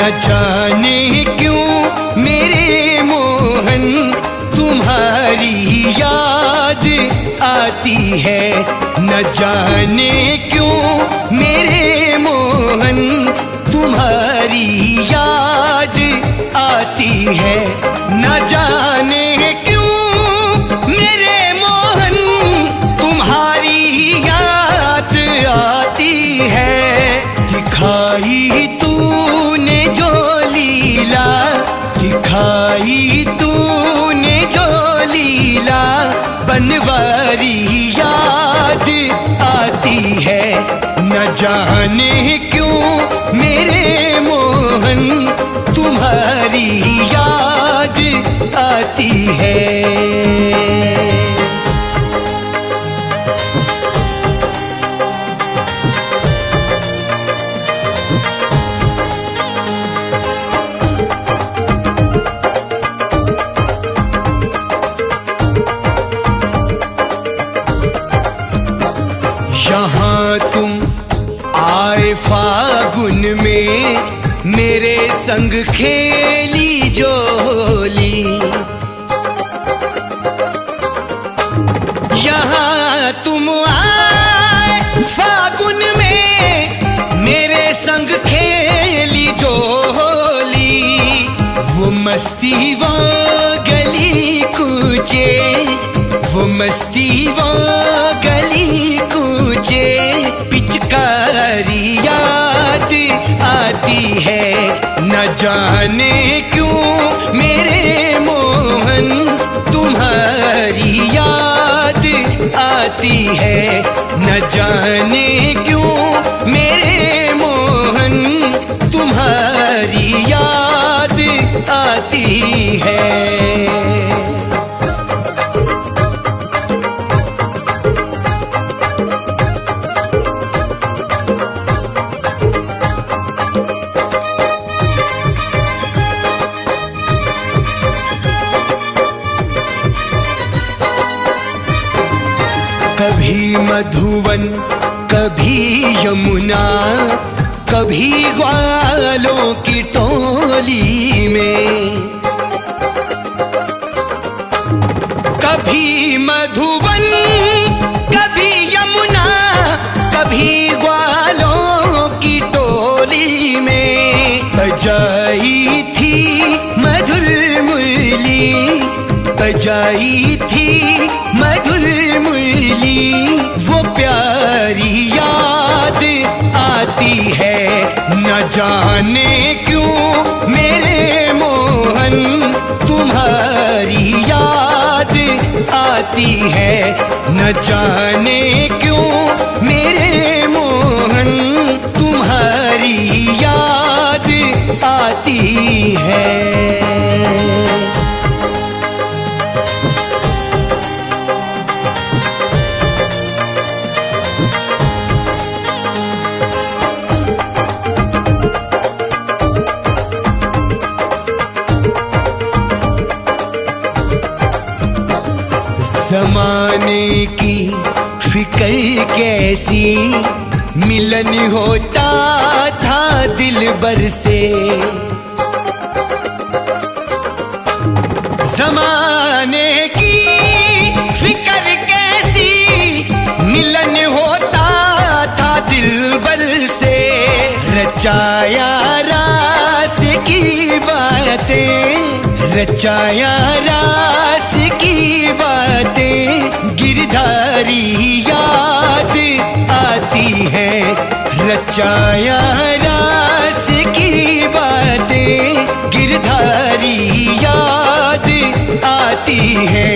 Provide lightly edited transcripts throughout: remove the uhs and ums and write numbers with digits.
न जाने क्यों मेरे मोहन तुम्हारी याद आती है। न जाने क्यों मेरे मोहन तुम्हारी याद आती है। न जाने क्यों मेरे मोहन तुम्हारी याद आती है। दिखाई तूने जो लीला, दिखाई तूने जो लीला, बनवारी याद आती है। न जाने क्यों मेरे मोहन तुम्हारी याद आती है। यहाँ तुम आए फागुन में मेरे संग खेली जो होली। यहाँ तुम आए फागुन में मेरे संग खेली जो होली। वो मस्ती वो गली कूचे, वो मस्ती वो गली कूचे, पिचकारी याद आती है। न जाने क्यों मेरे मोहन तुम्हारी याद आती है। न जाने क्यों मेरे मोहन तुम्हारी याद आती है। कभी मधुवन कभी यमुना, कभी ग्वालों की टोली में। कभी मधुवन कभी यमुना, कभी ग्वालों की टोली में। बजाई थी मधुर मुरली, बजाई थी मधुर मुरली, वो प्यारी याद आती है। न जाने क्यों मेरे मोहन तुम्हारी याद आती है। न जाने क्यों मेरे मोहन तुम्हारी याद आती है। ज़माने की फिक्र कैसी, मिलन होता था दिलबर से। ज़माने की फिक्र कैसी, मिलन होता था दिलबर से। रचाया रास की बातें, रचाया रास की बातें, गिरधारी याद आती है। रचाया रास की बातें, गिरधारी याद आती है।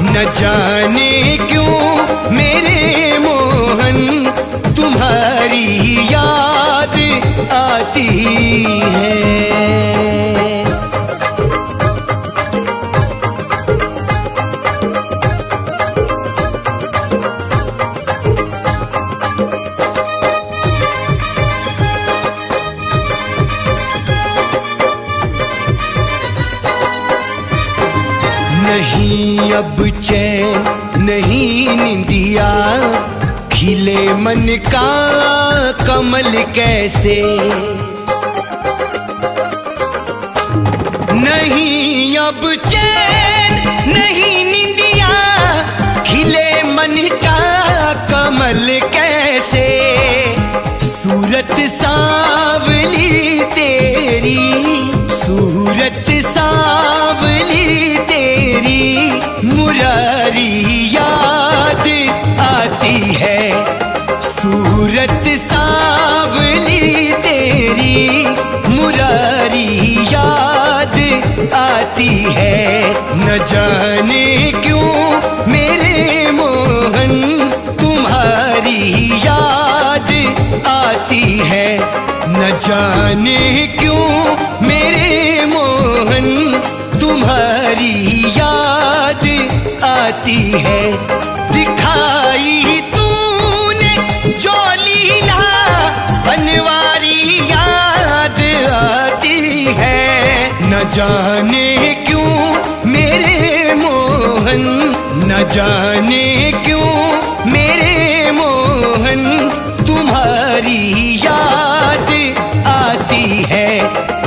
न जाने क्यों मेरे मोहन तुम्हारी याद आती है। नहीं अब चैन नहीं निंदिया, खिले मन का कमल कैसे। नहीं अब चैन नहीं निंदिया, खिले मन का कमल कैसे। सूरत सांवली तेरी, सूरत सांवली तेरी, मुरारी याद आती है। सूरत सांवली तेरी, मुरारी याद आती है। न जाने क्यों मेरे मोहन तुम्हारी याद आती है। न जाने क्यों मेरे मोहन तुम्हारी याद आती है। दिखाई तूने जो लीला बनवारी याद आती है। न जाने क्यों मेरे मोहन, न जाने क्यों मेरे मोहन तुम्हारी याद आती है।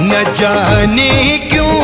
न जाने क्यों